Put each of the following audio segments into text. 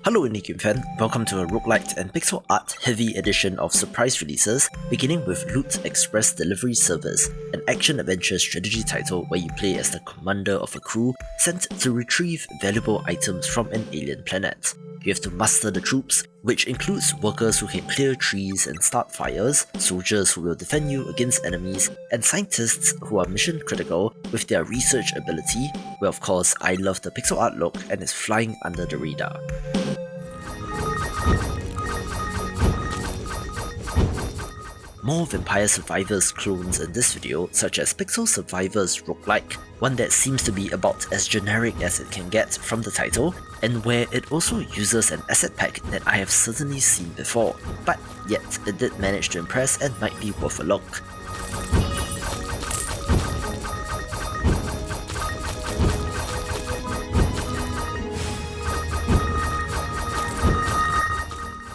Hello Indie Game fan, welcome to a roguelite and pixel art heavy edition of surprise releases, beginning with Loot Express Delivery Service, an action-adventure strategy title where you play as the commander of a crew sent to retrieve valuable items from an alien planet. You have to muster the troops, which includes workers who can clear trees and start fires, soldiers who will defend you against enemies, and scientists who are mission critical with their research ability, where of course I love the pixel art look and is flying under the radar. More Vampire Survivors clones in this video, such as Pixel Survivors Roguelike, one that seems to be about as generic as it can get from the title, and where it also uses an asset pack that I have certainly seen before, but yet it did manage to impress and might be worth a look.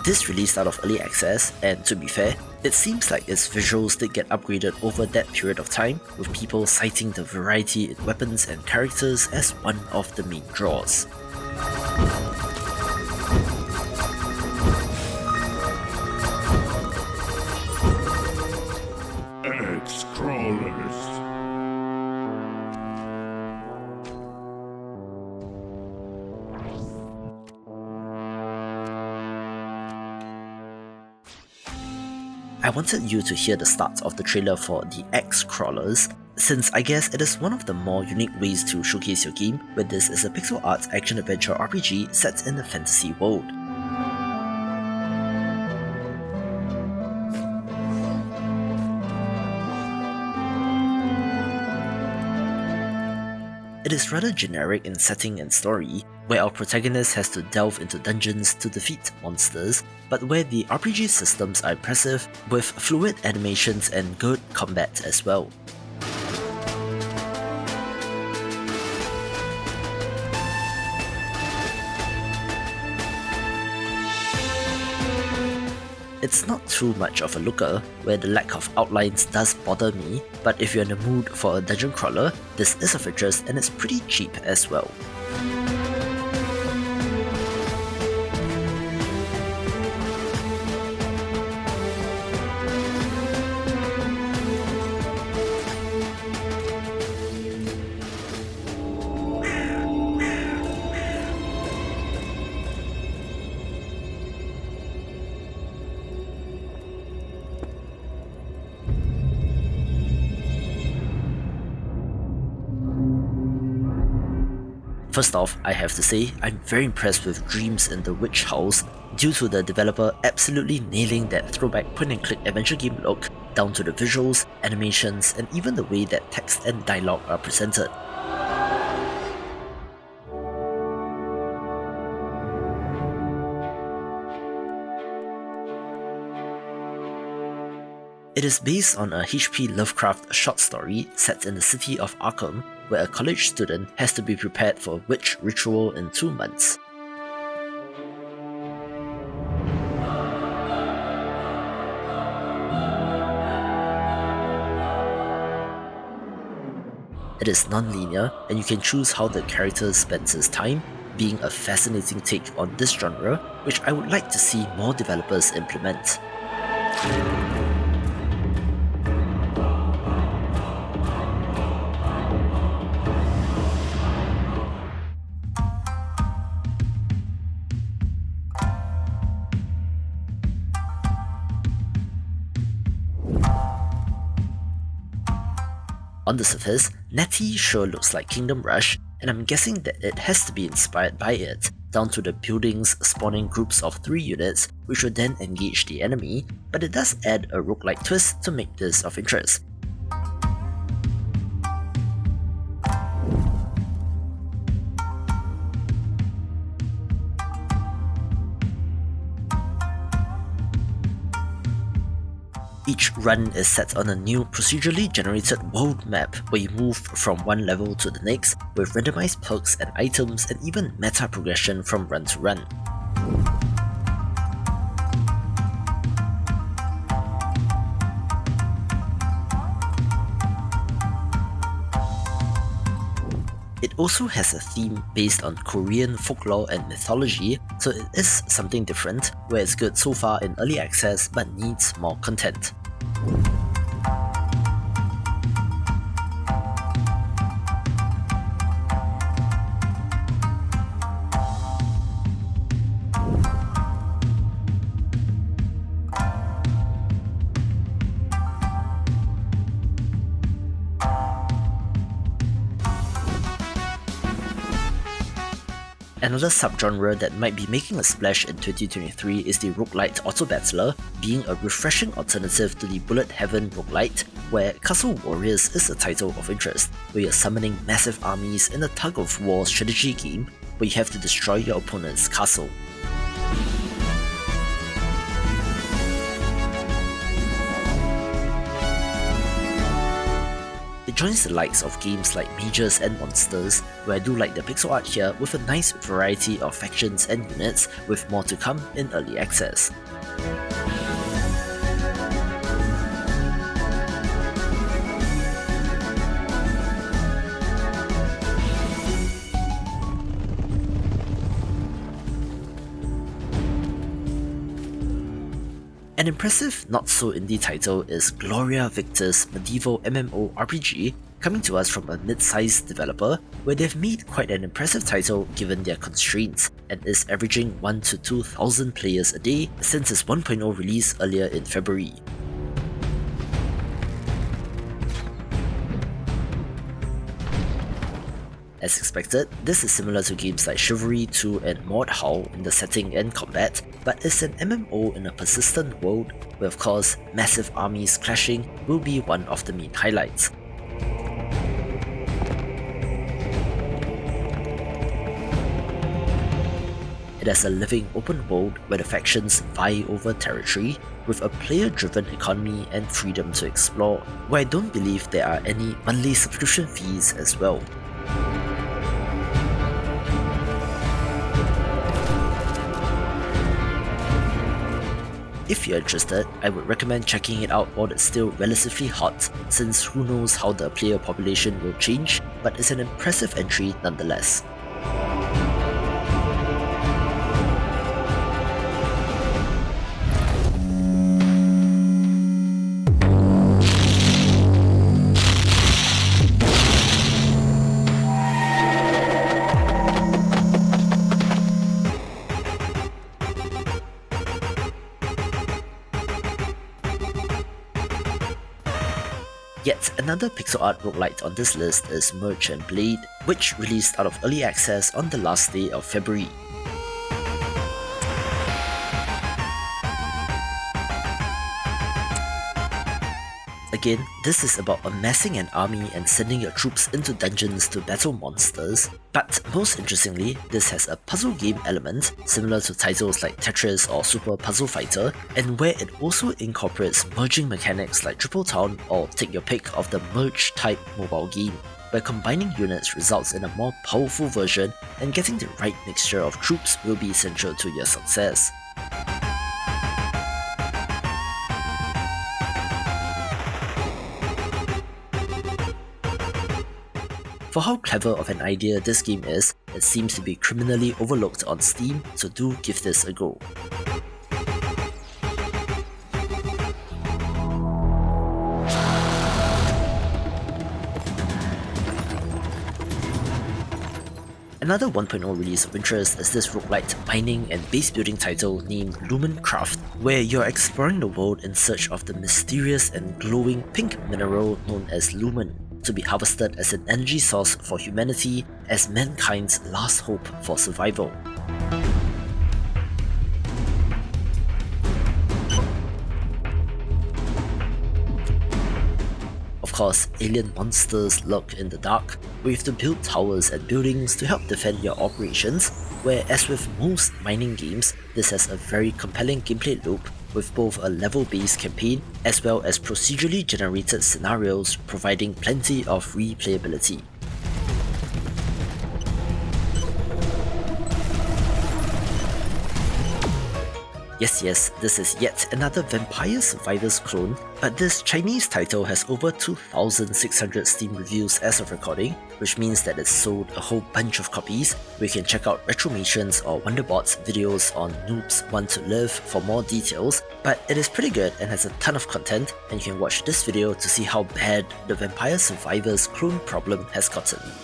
This released out of early access, and to be fair, it seems like its visuals did get upgraded over that period of time, with people citing the variety in weapons and characters as one of the main draws. Excrawlers. I wanted you to hear the start of the trailer for the Excrawlers, since I guess it is one of the more unique ways to showcase your game, where this is a pixel art action-adventure RPG set in a fantasy world. It is rather generic in setting and story, where our protagonist has to delve into dungeons to defeat monsters, but where the RPG systems are impressive, with fluid animations and good combat as well. It's not too much of a looker, where the lack of outlines does bother me, but if you're in the mood for a dungeon crawler, this is of interest and it's pretty cheap as well. First off, I have to say, I'm very impressed with Dreams in the Witch House due to the developer absolutely nailing that throwback point-and-click adventure game look down to the visuals, animations, and even the way that text and dialogue are presented. It is based on a H.P. Lovecraft short story set in the city of Arkham, where a college student has to be prepared for a witch ritual in 2 months. It is non-linear, and you can choose how the character spends his time, being a fascinating take on this genre, which I would like to see more developers implement. On the surface, Natti sure looks like Kingdom Rush, and I'm guessing that it has to be inspired by it, down to the buildings spawning groups of 3 units which will then engage the enemy, but it does add a roguelike twist to make this of interest. Each run is set on a new procedurally generated world map where you move from one level to the next with randomized perks and items and even meta progression from run to run. It also has a theme based on Korean folklore and mythology, so it is something different, where it's good so far in early access but needs more content. Another subgenre that might be making a splash in 2023 is the roguelite auto-battler, being a refreshing alternative to the bullet heaven roguelite, where Castle Warriors is a title of interest, where you're summoning massive armies in a tug-of-war strategy game where you have to destroy your opponent's castle. It joins the likes of games like Mages and Monsters, where I do like the pixel art here with a nice variety of factions and units, with more to come in early access. An impressive, not-so-indie title is Gloria Victis medieval MMORPG, coming to us from a mid-sized developer, where they've made quite an impressive title given their constraints, and is averaging 1 to 2,000 players a day since its 1.0 release earlier in February. As expected, this is similar to games like Chivalry 2 and Mordhau in the setting and combat, but it's an MMO in a persistent world where of course massive armies clashing will be one of the main highlights. It has a living open world where the factions vie over territory, with a player-driven economy and freedom to explore, where I don't believe there are any monthly subscription fees as well. If you're interested, I would recommend checking it out while it's still relatively hot, since who knows how the player population will change, but it's an impressive entry nonetheless. Yet another pixel art roguelite on this list is Merge and Blade, which released out of early access on the last day of February. Again, this is about amassing an army and sending your troops into dungeons to battle monsters, but most interestingly, this has a puzzle game element similar to titles like Tetris or Super Puzzle Fighter, and where it also incorporates merging mechanics like Triple Town or take your pick of the merge type mobile game, where combining units results in a more powerful version, and getting the right mixture of troops will be essential to your success. For how clever of an idea this game is, it seems to be criminally overlooked on Steam, so do give this a go. Another 1.0 release of interest is this roguelite mining and base building title named Lumencraft, where you're exploring the world in search of the mysterious and glowing pink mineral known as lumen, to be harvested as an energy source for humanity as mankind's last hope for survival. Of course, alien monsters lurk in the dark, where you have to build towers and buildings to help defend your operations, where as with most mining games, this has a very compelling gameplay loop with both a level-based campaign as well as procedurally generated scenarios providing plenty of replayability. Yes, this is yet another Vampire Survivors clone, but this Chinese title has over 2,600 Steam reviews as of recording, which means that it's sold a whole bunch of copies. We can check out Retromations or Wonderbot's videos on Noobs Want to Live for more details, but it is pretty good and has a ton of content, and you can watch this video to see how bad the Vampire Survivors clone problem has gotten.